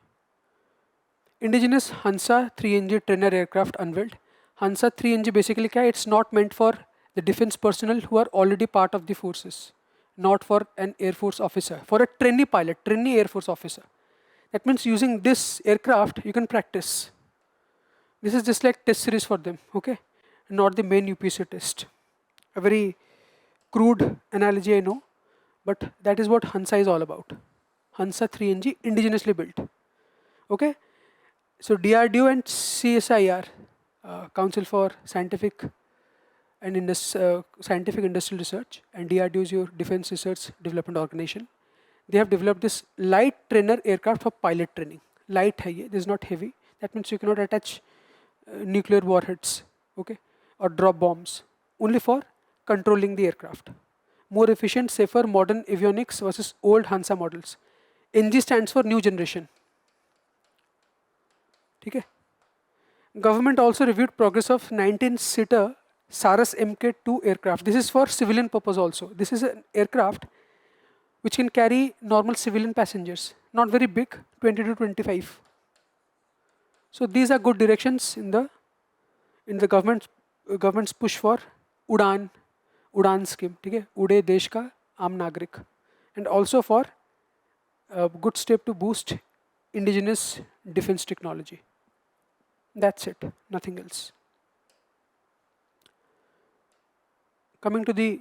Indigenous Hansa 3NG trainer aircraft unveiled. Hansa 3NG basically क्या है? It's not meant for the defense personnel who are already part of the forces, not for an Air Force officer, for a trainee pilot, trainee Air Force officer. That means using this aircraft, you can practice. This is just like test series for them, okay? Not the main UPSC test. A very crude analogy, I know, but that is what Hansa is all about. Hansa 3NG, indigenously built, okay? So DRDO and CSIR, Council for Scientific and Scientific Industrial Research, and DRDO is your Defense Research Development Organization. They have developed this light trainer aircraft for pilot training. Light hai ye, this is not heavy. That means you cannot attach nuclear warheads, okay, or drop bombs. Only for controlling the aircraft. More efficient, safer, modern avionics versus old Hansa models. NG stands for new generation. ठीक है. Government also reviewed progress of 19-seater Saras Mk2 aircraft. This is for civilian purpose also. This is an aircraft which can carry normal civilian passengers. Not very big, 20 to 25. So these are good directions in the government's push for Udan scheme. ठीक है. उड़े देश का आम नागरिक. And also for a good step to boost indigenous defense technology. That's it, nothing else. Coming to the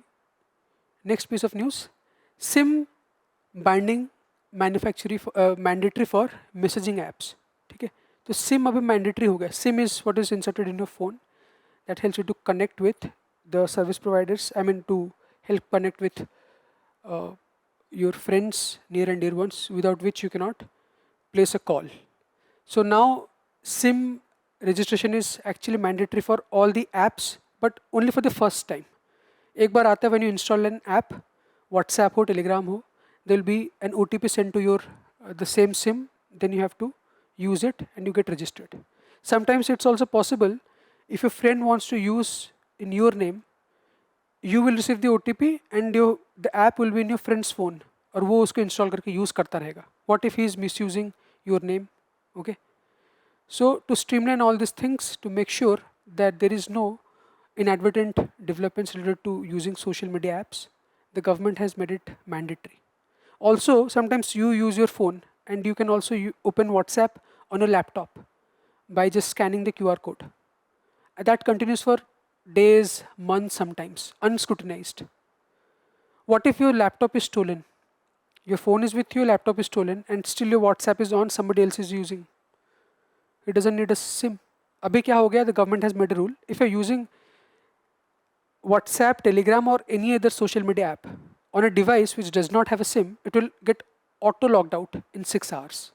next piece of news, SIM binding mandatory for messaging apps. ठीक है. तो SIM अभी mandatory हो गया. SIM is what is inserted in your phone that helps you to connect with the service providers. I mean to help connect with your friends, near and dear ones, without which you cannot place a call. So now SIM registration is actually mandatory for all the apps, but only for the first time. एक बार आता है when you install an app, WhatsApp हो, Telegram हो, there will be an OTP sent to your the same SIM. Then you have to use it and you get registered. Sometimes it's also possible if your friend wants to use in your name, you will receive the OTP and the app will be in your friend's phone और वो उसको install करके use करता रहेगा. What if he is misusing your name? Okay. So to streamline all these things, to make sure that there is no inadvertent developments related to using social media apps, the government has made it mandatory. Also, sometimes you use your phone and you can also open WhatsApp on a laptop by just scanning the QR code. That continues for days, months sometimes, unscrutinized. What if your laptop is stolen? Your phone is with you, laptop is stolen, and still your WhatsApp is on, somebody else is using. It doesn't need a SIM. अभी क्या हो गया? The government has made a rule. If you're using WhatsApp, Telegram, or any other social media app on a device which does not have a SIM, it will get auto logged out in 6 hours.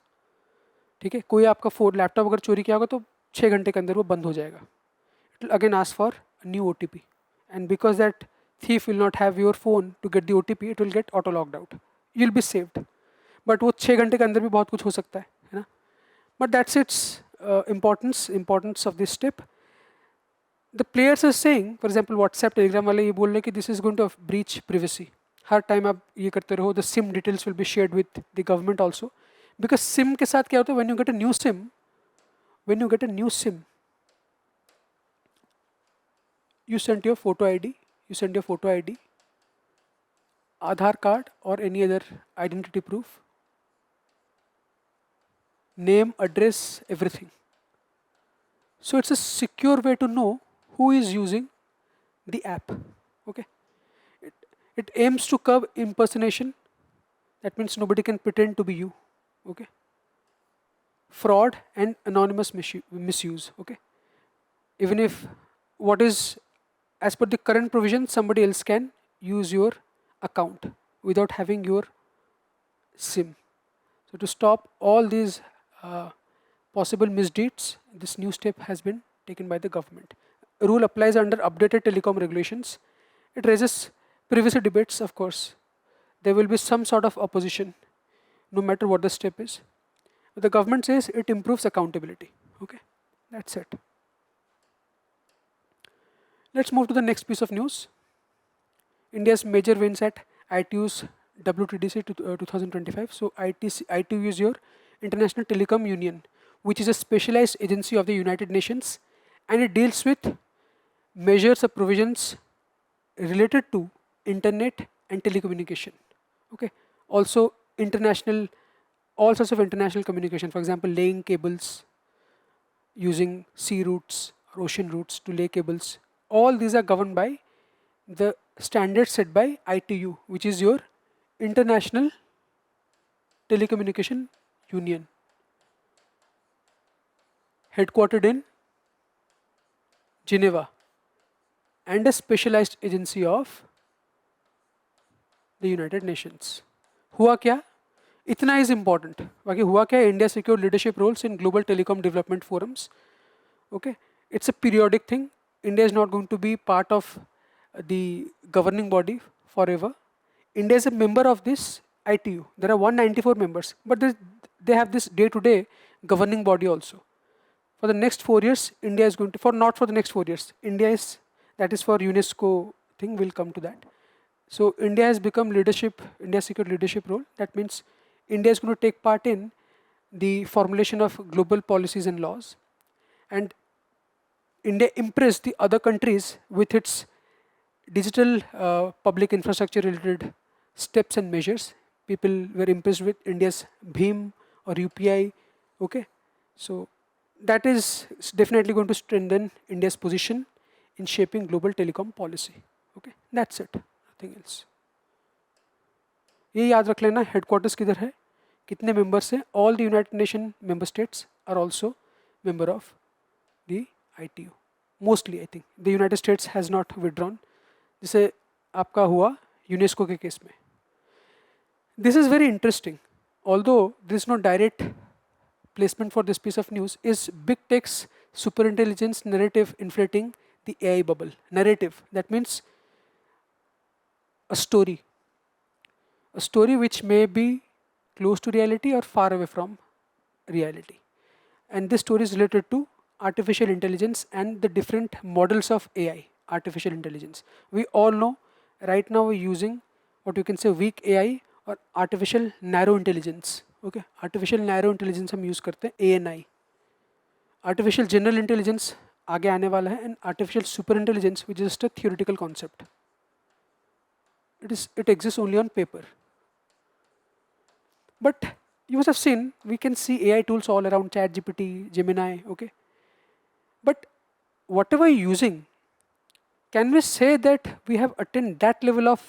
ठीक है. कोई आपका phone laptop अगर चोरी किया होगा तो 6 घंटे के अंदर वो बंद हो जाएगा. It will again ask for a new OTP, and because that thief will not have your phone to get the OTP, it will get auto logged out. You'll be saved. But वो 6 घंटे के अंदर भी बहुत कुछ हो सकता है ना. But that's its importance of this step. The players are saying, for example, WhatsApp, Telegram वाले ये बोल रहे कि this is going to breach privacy. Her time आप ये करते रहो, the SIM details will be shared with the government also. Because SIM के साथ क्या होता है? When you get a new SIM, you send your photo ID, Aadhaar card or any other identity proof, name, address, everything. So it's a secure way to know who is using the app. Okay. It aims to curb impersonation. That means nobody can pretend to be you. Okay. Fraud and anonymous misuse. Okay. Even if what is as per the current provision, somebody else can use your account without having your SIM. So to stop all these possible misdeeds, this new step has been taken by the government. A rule applies under updated telecom regulations. It raises privacy debates, of course. There will be some sort of opposition no matter what the step is. The government says it improves accountability. Okay, that's it. Let's move to the next piece of news. India's major wins at ITU's WTDC 2025. So ITU is your International Telecom Union, which is a specialized agency of the United Nations, and it deals with measures or provisions related to internet and telecommunication. Okay. Also international, all sorts of international communication. For example, laying cables using sea routes or ocean routes to lay cables. All these are governed by the standards set by ITU, which is your International Telecommunication Union, headquartered in Geneva, and a specialized agency of the United Nations. हुआ क्या? इतना is important. बाकी हुआ क्या? India secured leadership roles in global telecom development forums. Okay, it's a periodic thing. India is not going to be part of the governing body forever. India is a member of this ITU. There are 194 members, but they have this day-to-day governing body also. For the next 4 years, India is going to, for not for the next 4 years, India is, that is for UNESCO thing, will come to that. So India has become leadership, India secured leadership role. That means India is going to take part in the formulation of global policies and laws. And India impressed the other countries with its digital public infrastructure related steps and measures. People were impressed with India's BHIM or UPI. Okay, so that is definitely going to strengthen India's position in shaping global telecom policy. Okay, that's it, nothing else. ये याद रख लेना headquarters किधर है, कितने members हैं. All the United Nations member states are also member of the ITU. Mostly I think the United States has not withdrawn. जैसे आपका हुआ यूनेस्को के केस में. This is very interesting. Although there is no direct placement for this piece of news, is big tech's superintelligence narrative inflating the AI bubble. Narrative, that means a story. A story which may be close to reality or far away from reality. And this story is related to artificial intelligence and the different models of AI, artificial intelligence. We all know right now we're using what you can say weak AI or artificial narrow intelligence. Okay, artificial narrow intelligence हम use करते हैं ANI. Artificial general intelligence आगे आने वाला है, and artificial super intelligence, which is just a theoretical concept. It exists only on paper. But you must have seen, we can see AI tools all around, ChatGPT, Gemini, okay? But whatever you're using, can we say that we have attained that level of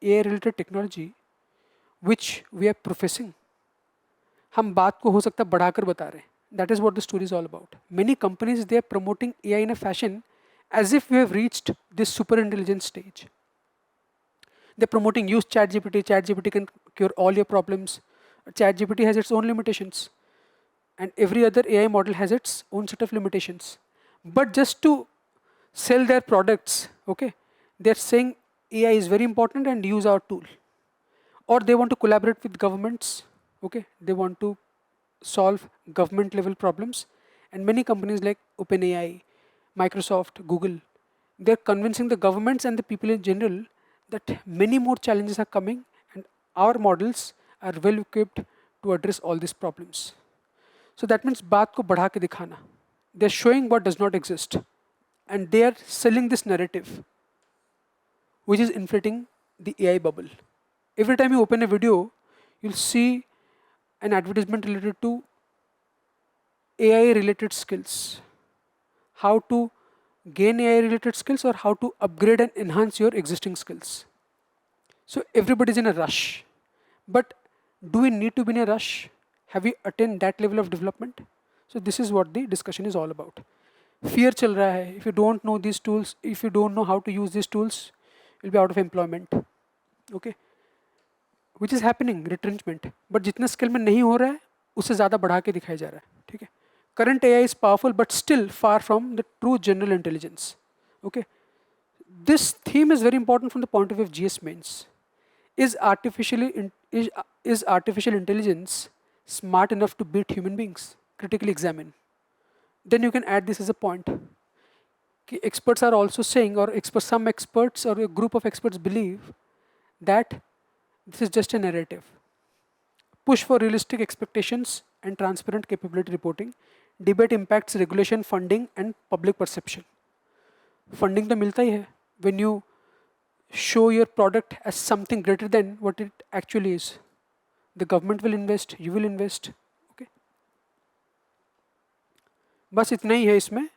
AI related technology which we are professing? हम बात को हो सकता है बढ़ाकर बता रहे हैं. That is what the story is all about. Many companies, they are promoting AI in a fashion as if we have reached this super intelligence stage. They're promoting use ChatGPT. ChatGPT can cure all your problems. ChatGPT has its own limitations. And every other AI model has its own set of limitations. But just to sell their products, okay, they're saying AI is very important and use our tool. Or they want to collaborate with governments, okay, they want to solve government level problems. And many companies like OpenAI, Microsoft, Google, they're convincing the governments and the people in general that many more challenges are coming and our models are well equipped to address all these problems. So that means बात को बढ़ा के दिखाना. They're showing what does not exist. And they are selling this narrative, which is inflating the AI bubble. Every time you open a video, you'll see an advertisement related to AI related skills. How to gain AI related skills or how to upgrade and enhance your existing skills. So everybody's in a rush. But do we need to be in a rush? Have we attained that level of development? So this is what the discussion is all about. Fear चल रहा है. If you don't know these tools, if you don't know how to use these tools, you'll be out of employment. Okay? Which is happening, retrenchment. But जितना skill में नहीं हो रहा है, उससे ज़्यादा बढ़ा के दिखाया जा रहा है. ठीक है? Current AI is powerful, but still far from the true general intelligence. Okay? This theme is very important from the point of view of GS mains. Is is artificial intelligence smart enough to beat human beings? Critically examine. Then you can add this as a point. Experts are also saying, or some experts or a group of experts believe that this is just a narrative. Push for realistic expectations and transparent capability reporting. Debate impacts regulation, funding, and public perception. Funding तो मिलता ही है when you show your product as something greater than what it actually is. The government will invest, you will invest. Okay. बस इतना ही है इसमें.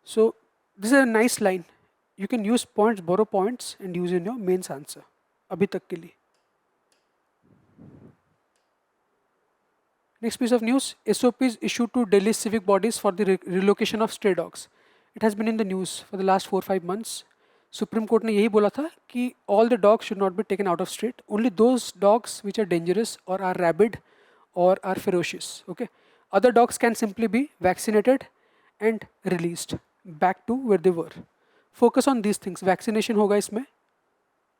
So this is a nice line. You can use points, borrow points, and use in your mains answer. अभी तक के लिए. Next piece of news, SOPs issued to Delhi civic bodies for the relocation of stray dogs. It has been in the news for the last 4-5 months. Supreme Court ने यही बोला था कि all the dogs should not be taken out of street. Only those dogs which are dangerous or are rabid or are ferocious. Okay. Other dogs can simply be vaccinated and released back to where they were. Focus on these things. Vaccination होगा इसमें.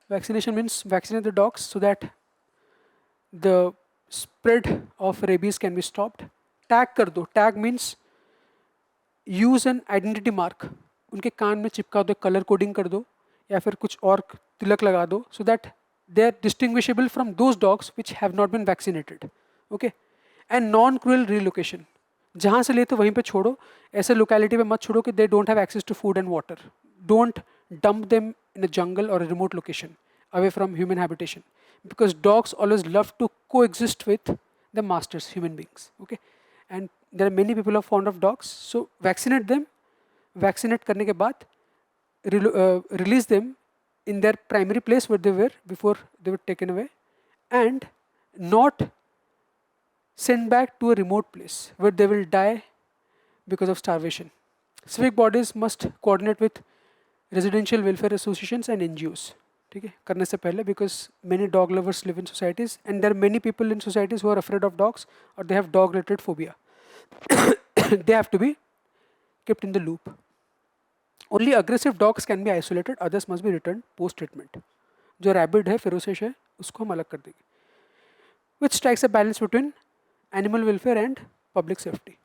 Vaccination means vaccinate the dogs so that the spread of rabies can be stopped. Tag कर दो. Tag means use an identity mark. उनके कान में चिपका दो, colour coding कर दो या फिर कुछ और तिलक लगा दो so that they are distinguishable from those dogs which have not been vaccinated. Okay. And non-cruel relocation. जहाँ से लेते वहीं पे छोड़ो. ऐसे locality पे मत छोड़ो कि they don't have access to food and water. Don't dump them in a jungle or a remote location away from human habitation. Because dogs always love to coexist with the masters, human beings. Okay. And there are many people who are fond of dogs. So vaccinate them. Vaccinate करने के बाद release them in their primary place where they were before they were taken away, and not send back to a remote place where they will die because of starvation. Civic bodies must coordinate with residential welfare associations and NGOs. ठीक है करने से पहले, because many dog lovers live in societies and there are many people in societies who are afraid of dogs or they have dog related phobia. They have to be kept in the loop. Only aggressive dogs can be isolated, others must be returned post treatment. जो rabid है, ferocious है, उसको हम अलग कर देंगे. Which strikes a balance between animal welfare and public safety.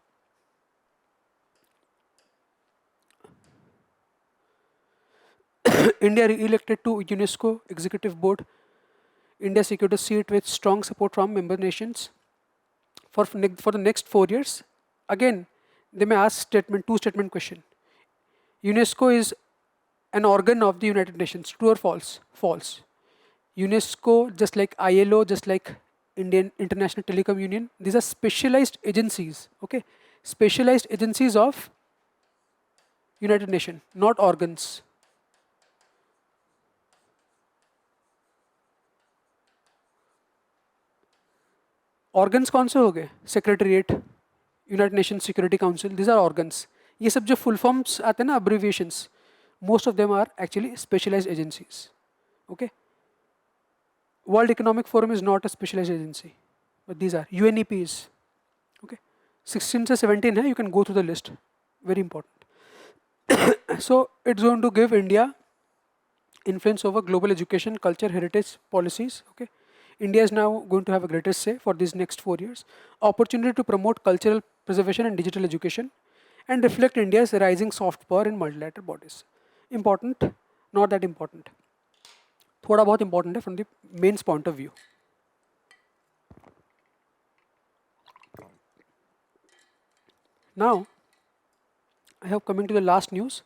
India re-elected to UNESCO Executive Board. India secured a seat with strong support from member nations for the next 4 years. Again, they may ask two statement question. UNESCO is an organ of the United Nations. True or false? False. UNESCO, just like ILO, just like Indian International Telecom Union, these are specialized agencies. Okay, specialized agencies of United Nations, not organs. Organs कौन से हो गए? Secretariat, United Nations Security Council. These are organs. ये सब जो full forms आते हैं ना, abbreviations, most of them are actually specialized agencies. Okay. World Economic Forum is not a specialized agency, but these are UNEPs. Okay. 16 to 17 hai, you can go through the list. Very important. So it's going to give India influence over global education, culture, heritage policies. Okay. India is now going to have a greater say for these next 4 years. Opportunity to promote cultural preservation and digital education and reflect India's rising soft power in multilateral bodies. Important, not that important. थोड़ा बहुत important है from the mains point of view. Now, I have coming to the last news.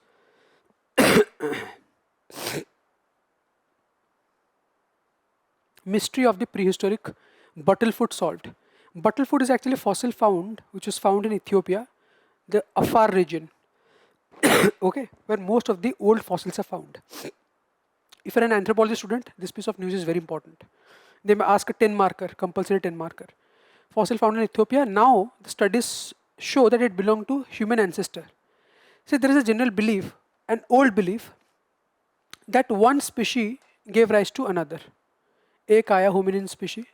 Mystery of the prehistoric Buttlefoot salt. Buttlefoot is actually a fossil found, which was found in Ethiopia, the Afar region, okay, where most of the old fossils are found. If you're an anthropology student, this piece of news is very important. They may ask a 10 marker, compulsory 10 marker. Fossil found in Ethiopia. Now, the studies show that it belonged to human ancestor. See, there is a general belief, an old belief, that one species gave rise to another. एक आया hominin species,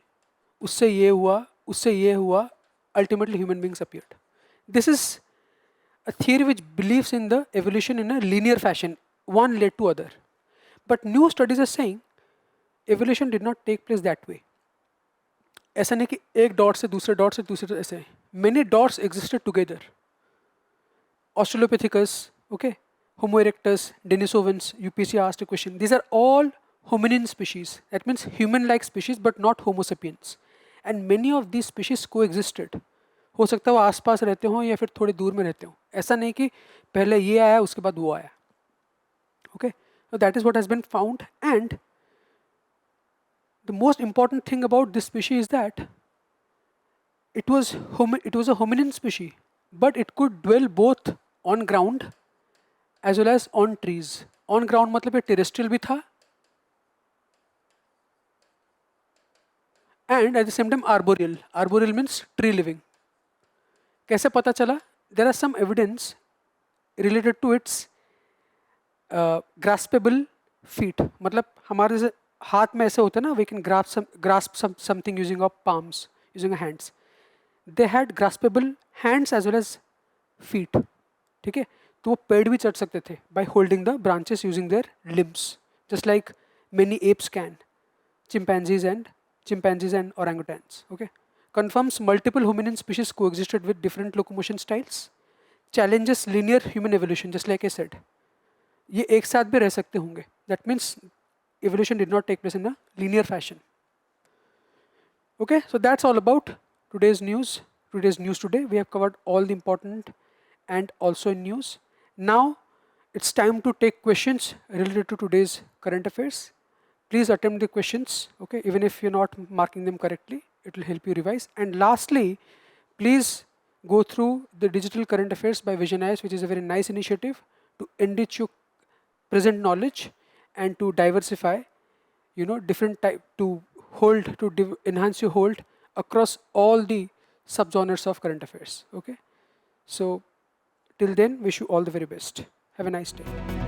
उससे ये हुआ, ultimately human beings appeared. This is a theory which believes in the evolution in a linear fashion. One led to other. But new studies are saying evolution did not take place that way. ऐसा नहीं कि एक dot से दूसरे dot से दूसरे, ऐसे many dots existed together. Australopithecus, okay, Homo erectus, Denisovans, UPSC asked a question. These are all hominin species. That means human-like species, but not Homo sapiens. And many of these species coexisted. हो सकता है वो आसपास रहते हों या फिर थोड़ी दूर में रहते हों. ऐसा नहीं कि पहले ये आया उसके बाद वो आया. Okay, so that is what has been found. And the most important thing about this species is that it was a hominin species, but it could dwell both on ground as well as on trees. On ground मतलब ये terrestrial भी था and at the same time arboreal. Arboreal means tree living. कैसे पता चला? There are some evidence related to its graspable feet. मतलब हमारे जैसे हाथ में ऐसे होते हैं ना, we can grasp something using our palms, using our hands. They had graspable hands as well as feet. ठीक है, तो वो पेड़ भी चढ़ सकते थे by holding the branches using their limbs, just like many apes can, chimpanzees and orangutans. Okay, confirms multiple hominin species coexisted with different locomotion styles, challenges linear human evolution, just like I said. ये एक साथ भी रह सकते होंगे. That means evolution did not take place in a linear fashion. Okay, so that's all about today's news. Today we have covered all the important and also in news. Now it's time to take questions related to today's current affairs. Please attempt the questions, okay, even if you're not marking them correctly, it will help you revise. And lastly, please go through the digital current affairs by Visionize, which is a very nice initiative to enrich your present knowledge and to diversify, different type to enhance your hold across all the subgenres of current affairs. Okay, so till then, wish you all the very best. Have a nice day.